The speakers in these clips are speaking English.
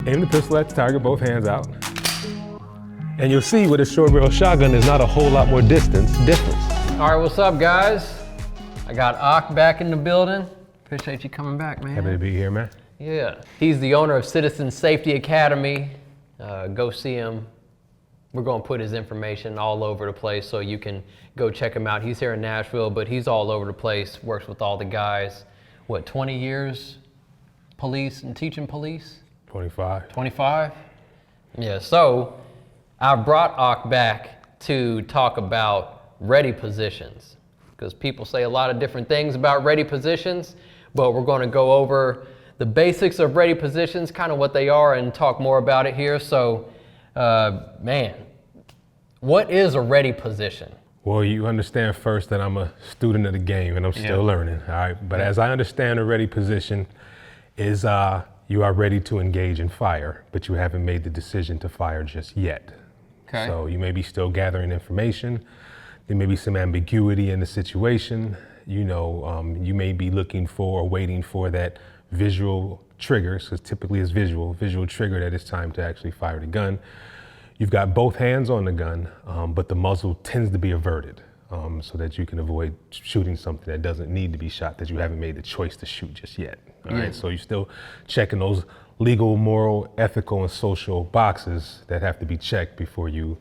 Aim the pistol at the target, both hands out. And you'll see with a short barrel shotgun, there's not a whole lot more difference. All right, what's up, guys? I got Aq back in the building. Appreciate you coming back, man. Happy to be here, man. Yeah. He's the owner of Citizen Safety Academy. Go see him. We're gonna put his information all over the place so you can go check him out. He's here in Nashville, but he's all over the place, works with all the guys. What, 20 years police and teaching police? 25. 25? Yeah, so I brought Aq back to talk about ready positions, because people say a lot of different things about ready positions, but we're gonna go over the basics of ready positions, kind of what they are, and talk more about it here. So, man, what is a ready position? Well, you understand first that I'm a student of the game and I'm still learning, all right? But as I understand a ready position is you are ready to engage and fire, but you haven't made the decision to fire just yet. Okay. So you may be still gathering information. There may be some ambiguity in the situation. You know, you may be looking for or waiting for that visual triggers, because typically it's visual trigger that it's time to actually fire the gun. You've got both hands on the gun, but the muzzle tends to be averted so that you can avoid shooting something that doesn't need to be shot, that you haven't made the choice to shoot just yet. All right, so you're still checking those legal, moral, ethical, and social boxes that have to be checked before you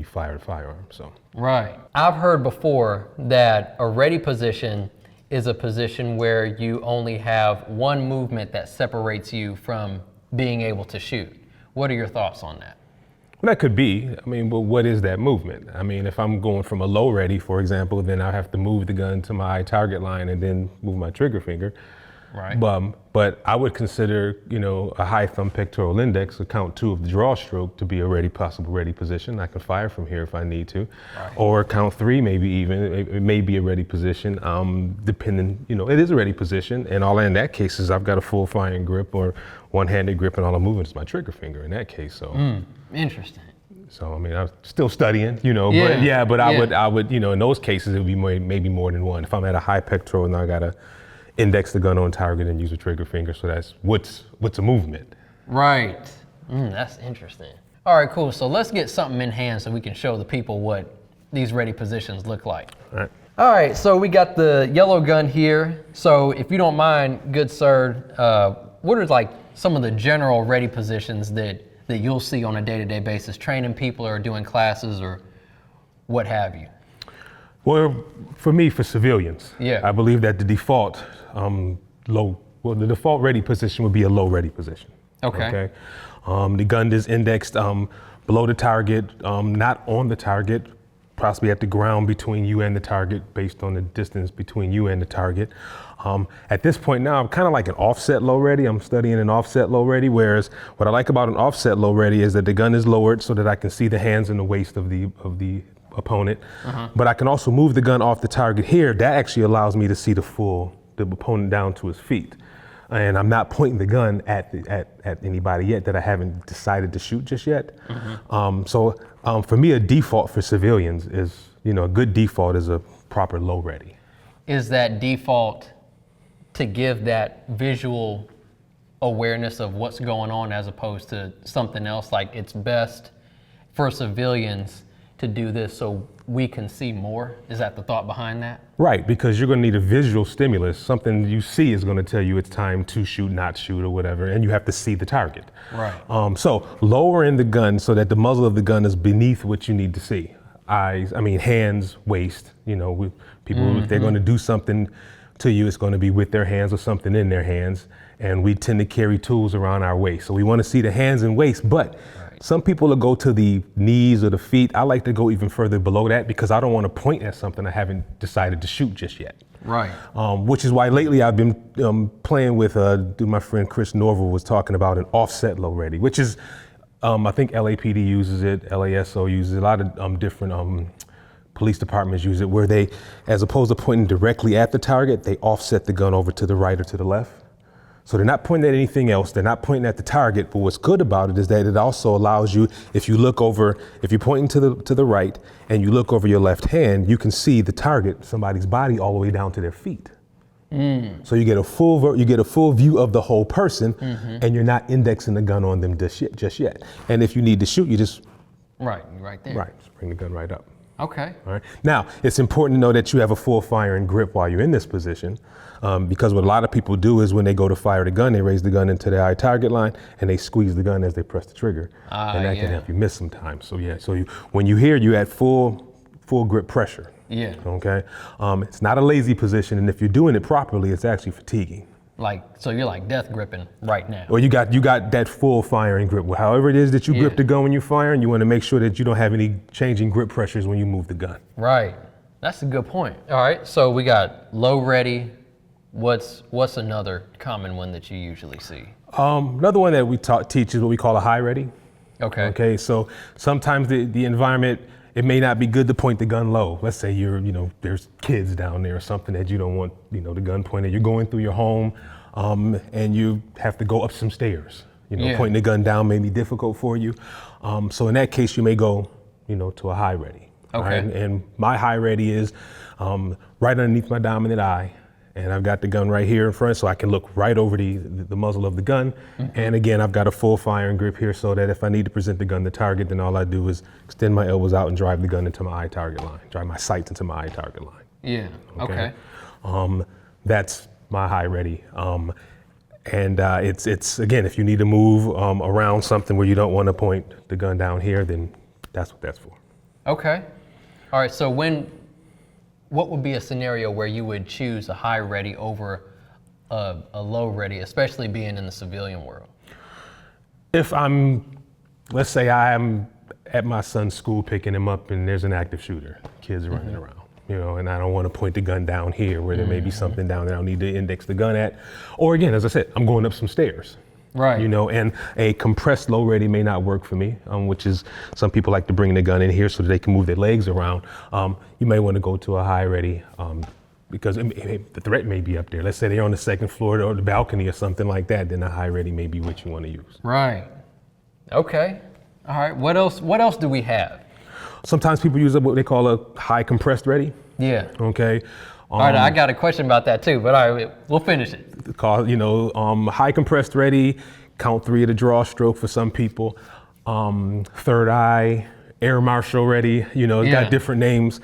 fire a firearm. So. Right. I've heard before that a ready position is a position where you only have one movement that separates you from being able to shoot. What are your thoughts on that? Well, that could be. I mean, but what is that movement? I mean, if I'm going from a low ready, for example, then I have to move the gun to my target line and then move my trigger finger. Right. But I would consider, a high thumb pectoral index, a count 2 of the draw stroke, to be a possible ready position. I can fire from here if I need to. Right. Or count 3, maybe even. It may be a ready position, depending, it is a ready position. And all in that case is I've got a full firing grip or one-handed grip, and all I'm moving is my trigger finger in that case. So. Interesting. So, I mean, I'm still studying, but I would, in those cases, it would be maybe more than one. If I'm at a high pectoral and I got to index the gun on target and use a trigger finger, so that's what's a movement. Right. That's interesting. All right, cool. So let's get something in hand so we can show the people what these ready positions look like. All right, so we got the yellow gun here. So if you don't mind, good sir, what are like some of the general ready positions that you'll see on a day-to-day basis, training people or doing classes or what have you? Well, for me, for civilians, I believe that the default the default ready position would be a low ready position. Okay. The gun is indexed below the target, not on the target, possibly at the ground between you and the target, based on the distance between you and the target. At this point now, I'm kind of like an offset low ready. I'm studying an offset low ready, whereas what I like about an offset low ready is that the gun is lowered so that I can see the hands and the waist of the opponent. But I can also move the gun off the target here. That actually allows me to see the opponent down to his feet. And I'm not pointing the gun at anybody yet that I haven't decided to shoot just yet. So for me, a default for civilians is, a good default is a proper low ready. Is that default to give that visual awareness of what's going on as opposed to something else? Like it's best for civilians to do this so we can see more? Is that the thought behind that? Right, because you're going to need a visual stimulus. Something you see is going to tell you it's time to shoot, not shoot, or whatever, and you have to see the target. Right. So lowering the gun so that the muzzle of the gun is beneath what you need to see. Hands, waist. People, if they're going to do something to you, it's going to be with their hands or something in their hands. And we tend to carry tools around our waist. So we want to see the hands and waist, but some people will go to the knees or the feet. I like to go even further below that because I don't want to point at something I haven't decided to shoot just yet. Right. Which is why lately I've been playing with, my friend Chris Norville was talking about an offset low ready, which is, I think LAPD uses it, LASO uses it, a lot of different police departments use it, where they, as opposed to pointing directly at the target, they offset the gun over to the right or to the left. So they're not pointing at anything else. They're not pointing at the target. But what's good about it is that it also allows you, if you're pointing to the right and you look over your left hand, you can see the target, somebody's body, all the way down to their feet. So you get a full view of the whole person, and you're not indexing the gun on them just yet. And if you need to shoot, you just right there. Right, just bring the gun right up. Okay. All right. Now, it's important to know that you have a full firing grip while you're in this position, because what a lot of people do is when they go to fire the gun, they raise the gun into the eye target line and they squeeze the gun as they press the trigger, and that can help you miss sometimes. So when you hear you at full grip pressure. Yeah. Okay. It's not a lazy position, and if you're doing it properly, it's actually fatiguing. So you're like death gripping right now. Or you got that full firing grip. However it is that you grip the gun when you're firing, you want to make sure that you don't have any changing grip pressures when you move the gun. Right. That's a good point. All right. So we got low ready. What's another common one that you usually see? Another one that we teach is what we call a high ready. Okay. Okay. So sometimes the environment, it may not be good to point the gun low. Let's say there's kids down there or something that you don't want, the gun pointed. You're going through your home, and you have to go up some stairs. Pointing the gun down may be difficult for you. So in that case, you may go, to a high ready. Okay. Right? And my high ready is right underneath my dominant eye. And I've got the gun right here in front, so I can look right over the muzzle of the gun. And again, I've got a full firing grip here, so that if I need to present the gun to target, then all I do is extend my elbows out and drive the gun into my eye target line, drive my sights into my eye target line. Yeah. Okay. That's my high ready. And it's again, if you need to move around something where you don't want to point the gun down here, then that's what that's for. Okay. All right. So what would be a scenario where you would choose a high ready over a low ready, especially being in the civilian world? If let's say I'm at my son's school picking him up and there's an active shooter, kids are running around, and I don't want to point the gun down here where there may be something down there I need to index the gun at. Or again, as I said, I'm going up some stairs. Right. And a compressed low ready may not work for me, which is some people like to bring the gun in here so that they can move their legs around. You may want to go to a high ready because the threat may be up there. Let's say they're on the second floor or the balcony or something like that, then a high ready may be what you want to use. Right. Okay. All right. What else do we have? Sometimes people use what they call a high compressed ready. Yeah. Okay. All right, I got a question about that too, but all right, we'll finish it. High compressed ready, count 3 at a draw stroke for some people. Third eye, air marshal ready, it's got different names.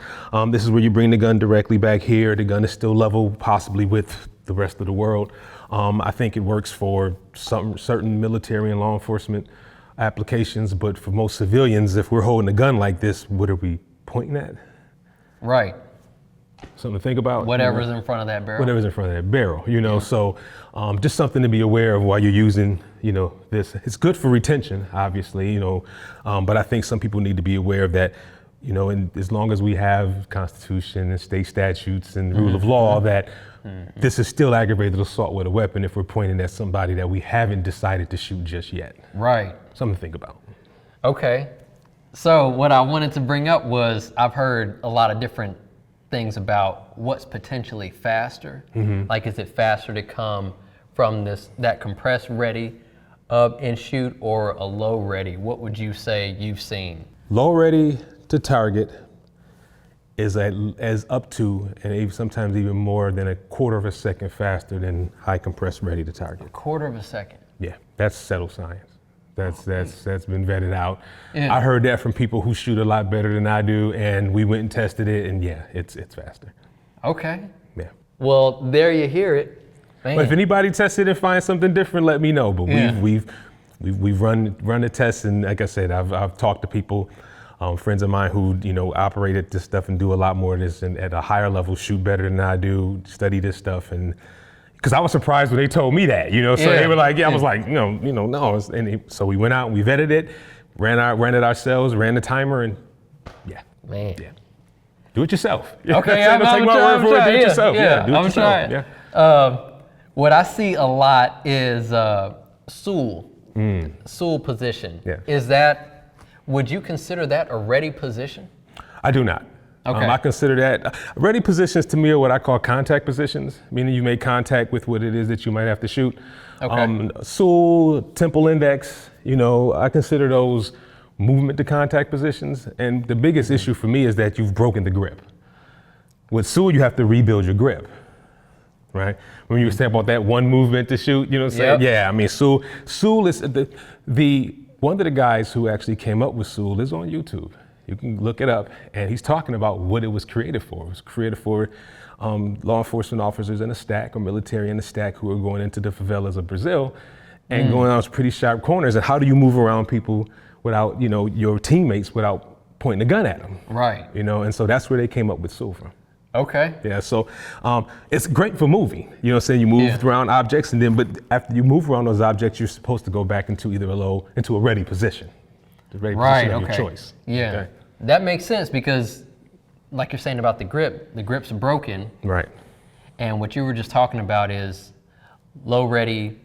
This is where you bring the gun directly back here. The gun is still level, possibly with the rest of the world. I think it works for some certain military and law enforcement applications, but for most civilians, if we're holding a gun like this, what are we pointing at? Right. Something to think about. Whatever's in front of that barrel. Whatever's in front of that barrel, So just something to be aware of while you're using, this. It's good for retention, obviously, but I think some people need to be aware of that, and as long as we have Constitution and state statutes and rule of law, that this is still aggravated assault with a weapon if we're pointing at somebody that we haven't decided to shoot just yet. Right. Something to think about. Okay. So what I wanted to bring up was I've heard a lot of different things about what's potentially faster. Like, is it faster to come from that compressed ready up and shoot, or a low ready? What would you say you've seen? Low ready to target is as up to, and sometimes even more than, a quarter of a second faster than high compressed ready to target. A quarter of a second? Yeah, that's settled science. That's been vetted out. Yeah. I heard that from people who shoot a lot better than I do, and we went and tested it, and yeah, it's faster. Okay. Yeah. Well, there you hear it. Man. But if anybody tests it and finds something different, let me know. But we've run the tests, and like I said, I've talked to people, friends of mine who operated this stuff and do a lot more of this, and at a higher level shoot better than I do, study this stuff, and because I was surprised when they told me that, so they were like, I was like, no. And so we went out and we vetted it, ran it ourselves, ran the timer, and Man. Do it yourself. Okay, I'm take my word for it. Do it yourself. Do it yourself. Yeah. What I see a lot is Sool position. Yeah. Would you consider that a ready position? I do not. Okay. I consider that ready positions to me are what I call contact positions, meaning you make contact with what it is that you might have to shoot. Okay. Sool, temple index, I consider those movement to contact positions. And the biggest issue for me is that you've broken the grip. With Sool, you have to rebuild your grip. right? When you were saying about that one movement to shoot, you know what I'm saying? Yeah, I mean, Sewell is the one of the guys who actually came up with Sewell is on YouTube. You can look it up, and he's talking about what it was created for. It was created for law enforcement officers in a stack or military in a stack who are going into the favelas of Brazil and going on pretty sharp corners. And how do you move around people without, you know, your teammates without pointing a gun at them? Right. You know, and so that's where they came up with Sewell from. Okay. Yeah, so it's great for moving. You know what I'm saying? You move around objects, and then, but after you move around those objects, you're supposed to go back into either into a ready position. The ready position of your choice. Yeah. Okay? That makes sense because, like you're saying about the grip's broken. Right. And what you were just talking about is low ready,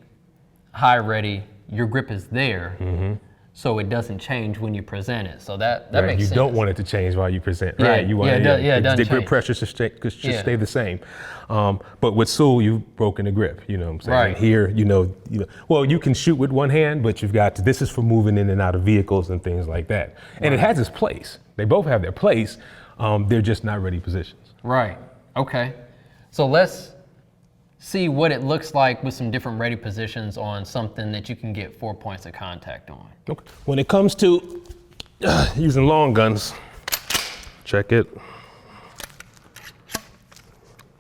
high ready, your grip is there. Mm-hmm. So it doesn't change when you present it. So that makes sense. You don't want it to change while you present, yeah, right? You want the grip pressure should stay the same. But with Sewell, you've broken the grip, you know what I'm saying? Right. And here, well, you can shoot with one hand, but you've got this is for moving in and out of vehicles and things like that. And it has its place. They both have their place. They're just not ready positions. Right, okay. So let's see what it looks like with some different ready positions on something that you can get 4 points of contact on. Okay. When it comes to using long guns, check it.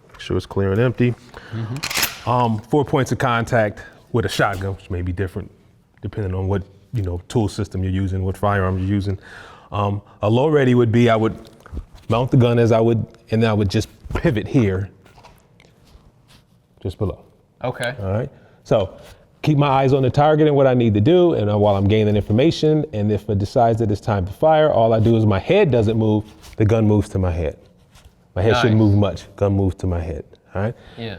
Make sure it's clear and empty. Mm-hmm. 4 points of contact with a shotgun, which may be different depending on what tool system you're using, what firearm you're using. A low ready would be I would mount the gun and I would just pivot here. Just below. Okay. All right. So keep my eyes on the target and what I need to do, and while I'm gaining information, and if it decides that it's time to fire, all I do is my head doesn't move, the gun moves to my head. My head shouldn't move much, gun moves to my head. All right. Yeah.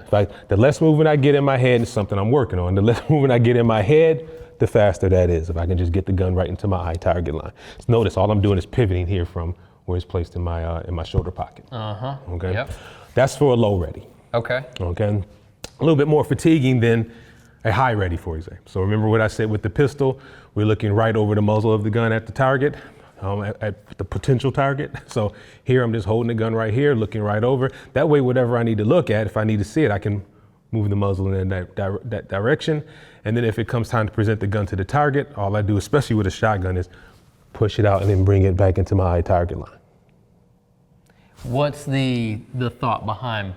The less movement I get in my head is something I'm working on. The less movement I get in my head, the faster that is. If I can just get the gun right into my eye target line. So notice all I'm doing is pivoting here from where it's placed in my shoulder pocket. Okay. Yep. That's for a low ready. Okay. Okay. A little bit more fatiguing than a high ready, for example. So remember what I said with the pistol, we're looking right over the muzzle of the gun at the target, at the potential target. So here I'm just holding the gun right here, looking right over. That way, whatever I need to look at, if I need to see it, I can move the muzzle in that direction. And then if it comes time to present the gun to the target, all I do, especially with a shotgun, is push it out and then bring it back into my eye target line. What's the thought behind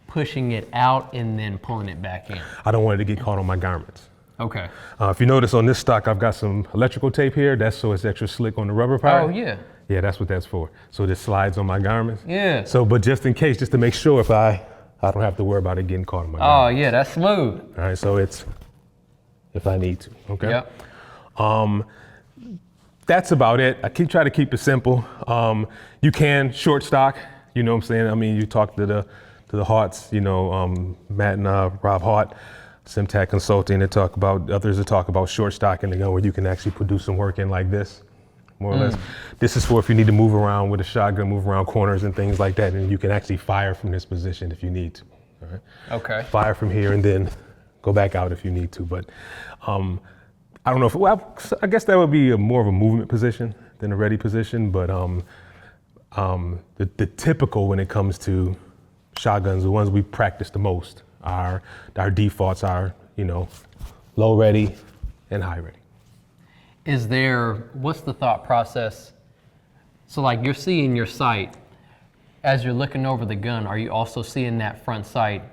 pushing it out and then pulling it back in? I don't want it to get caught on my garments. Okay. If you notice on this stock, I've got some electrical tape here. That's so it's extra slick on the rubber part. Oh, yeah. Yeah, that's what that's for. So this slides on my garments. Yeah. So, but just in case, just to make sure if I don't have to worry about it getting caught on my garments. Oh, yeah, that's smooth. All right, so it's if I need to, okay? Yep. That's about it. I try to keep it simple. You can short stock, you know what I'm saying? I mean, you talk to the Harts, Matt and Rob Hart, Simtac Consulting, others that talk about short stock in the gun where you can actually do some work in like this, more or less. This is for if you need to move around with a shotgun, move around corners and things like that, and you can actually fire from this position if you need to. All right? Okay. Fire from here and then go back out if you need to. But I don't know I guess that would be more of a movement position than a ready position, but the typical when it comes to shotguns, the ones we practice the most, our defaults are, low ready and high ready. What's the thought process? So like you're seeing your sight, as you're looking over the gun, are you also seeing that front sight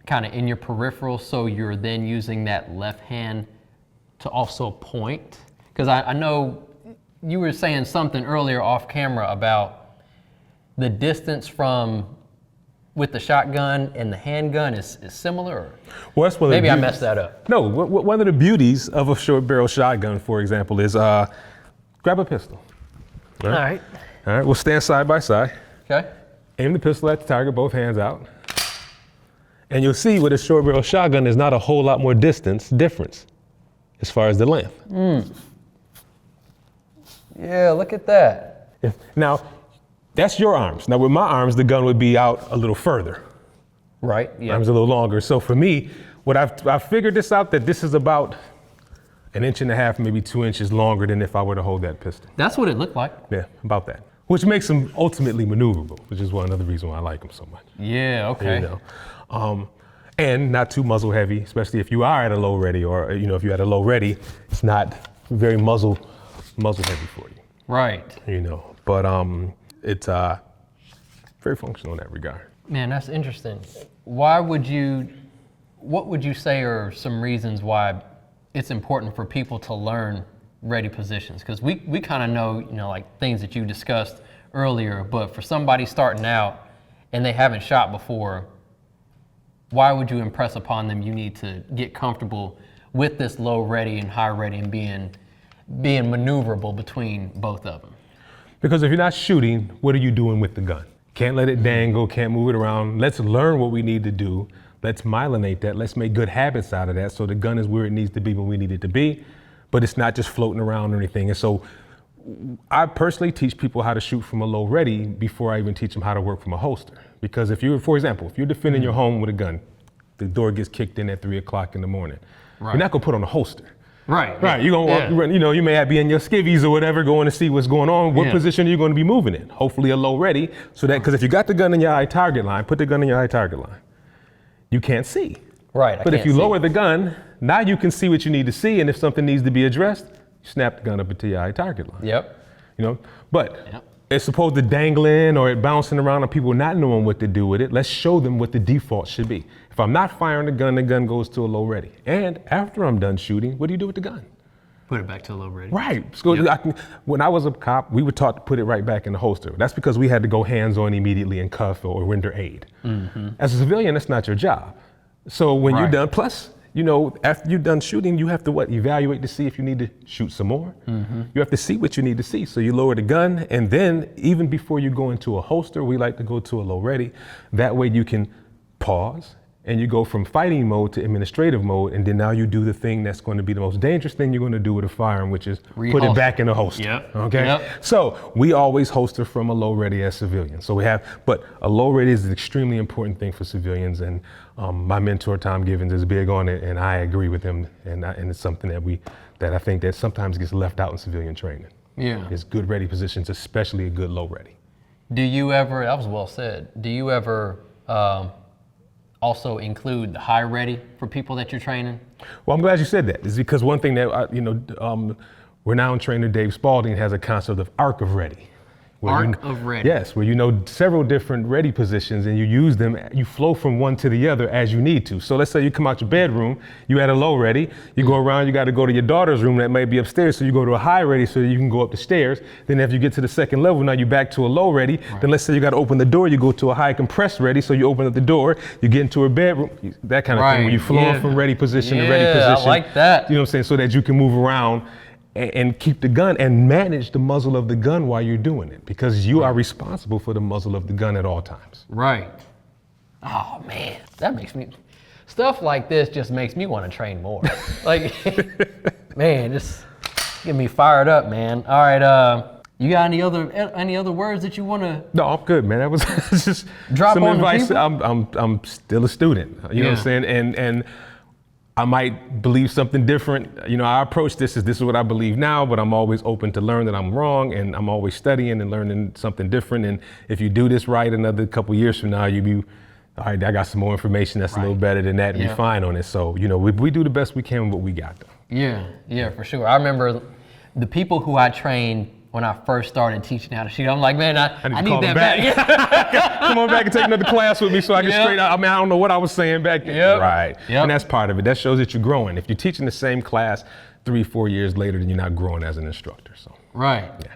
kind of in your peripheral, so you're then using that left hand to also point? Because I know you were saying something earlier off camera about the distance with the shotgun and the handgun is similar? Well, that's maybe I messed that up. No, one of the beauties of a short barrel shotgun, for example, is grab a pistol. All right. All right, we'll stand side by side. Okay. Aim the pistol at the target, both hands out. And you'll see with a short barrel shotgun, there's not a whole lot more difference as far as the length. Yeah, look at that. Now, that's your arms. Now with my arms, the gun would be out a little further. Right, yeah. Arms a little longer. So for me, I've figured this out that this is about 1.5 inches, maybe 2 inches longer than if I were to hold that pistol. That's what it looked like. Yeah, about that. which makes them ultimately maneuverable, which is another reason why I like them so much. Yeah, okay. You know? And not too muzzle heavy, especially if you are at a low ready, or if you're at a low ready, it's not very muzzle heavy for you. Right. But it's very functional in that regard. Man, that's interesting. What would you say are some reasons why it's important for people to learn ready positions? Because we kind of know, like things that you discussed earlier, but for somebody starting out and they haven't shot before, why would you impress upon them you need to get comfortable with this low ready and high ready and being maneuverable between both of them? Because if you're not shooting, what are you doing with the gun? Can't let it dangle, can't move it around. Let's learn what we need to do. Let's myelinate that. Let's make good habits out of that so the gun is where it needs to be when we need it to be, but it's not just floating around or anything. And so I personally teach people how to shoot from a low ready before I even teach them how to work from a holster. Because for example, if you're defending your home with a gun, the door gets kicked in at 3 o'clock in the morning. Right. You're not gonna put on a holster. Right. You're gonna walk, you may be in your skivvies or whatever, going to see what's going on. What position are you gonna be moving in? Hopefully a low ready, so that, because if you got the gun in your eye target line, put the gun in your eye target line. You can't see. Right. But if you lower the gun, now you can see what you need to see, and if something needs to be addressed, you snap the gun up into your eye target line. Yep. But it's supposed to dangling or it bouncing around and people not knowing what to do with it. Let's show them what the default should be. If I'm not firing the gun goes to a low ready. And after I'm done shooting, what do you do with the gun? Put it back to a low ready. Right. So when I was a cop, we were taught to put it right back in the holster. That's because we had to go hands-on immediately and cuff or render aid. Mm-hmm. As a civilian, that's not your job. So when you're done, plus, after you're done shooting, you have to evaluate to see if you need to shoot some more. Mm-hmm. You have to see what you need to see. So you lower the gun, and then even before you go into a holster, we like to go to a low ready. That way you can pause, and you go from fighting mode to administrative mode, and then now you do the thing that's going to be the most dangerous thing you're going to do with a firearm, which is put it back in the holster. Yep. Okay. Yep. So we always holster from a low ready as civilians. So but a low ready is an extremely important thing for civilians, and my mentor Tom Givens is big on it, and I agree with him, and it's something that I think that sometimes gets left out in civilian training. Yeah. It's good ready positions, especially a good low ready. Do you ever? That was well said. Do you ever? Also include the high ready for people that you're training? Well, I'm glad you said that. It's because one thing that, renowned trainer Dave Spalding has a concept of arc of ready. Arc of ready. Yes, where you know several different ready positions and you use them, you flow from one to the other as you need to. So let's say you come out your bedroom, you had a low ready, you go around, you got to go to your daughter's room that may be upstairs, so you go to a high ready so that you can go up the stairs. Then if you get to the second level, now you're back to a low ready. Right. Then let's say you got to open the door, you go to a high compressed ready, so you open up the door, you get into her bedroom, that kind of thing, where you flow from ready position to ready position. I like that. You know what I'm saying? So that you can move around and keep the gun and manage the muzzle of the gun while you're doing it, because you are responsible for the muzzle of the gun at all times. Right. Oh man, that makes me, stuff like this just makes me want to train more. Like, man, just get me fired up, man. All right, you got any other words that you want to? No, I'm good, man. That was just drop some on advice. The people? I'm still a student. You know what I'm saying? And I might believe something different. I approach this is what I believe now, but I'm always open to learn that I'm wrong, and I'm always studying and learning something different. And if you do this right, another couple years from now, you'll be, all right, I got some more information that's a little better than that, and be fine on it. So, we do the best we can with what we got, though. Yeah, for sure. I remember the people who I trained when I first started teaching how to shoot, I'm like, man, I need that back. Come on back and take another class with me so I can straighten out. I don't know what I was saying back then. Right. And that's part of it. That shows that you're growing. If you're teaching the same class 3-4 years later, then you're not growing as an instructor. So. Right. Yeah.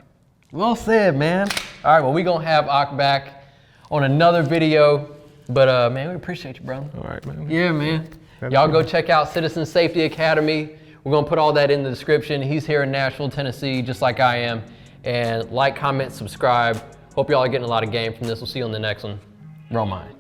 Well said, man. All right, well, we're going to have Aq back on another video. But, man, we appreciate you, brother. All right, man. Yeah, man. Y'all go check out Citizen Safety Academy. We're going to put all that in the description. He's here in Nashville, Tennessee, just like I am. And like, comment, subscribe. Hope y'all are getting a lot of game from this. We'll see you on the next one. Roll mine.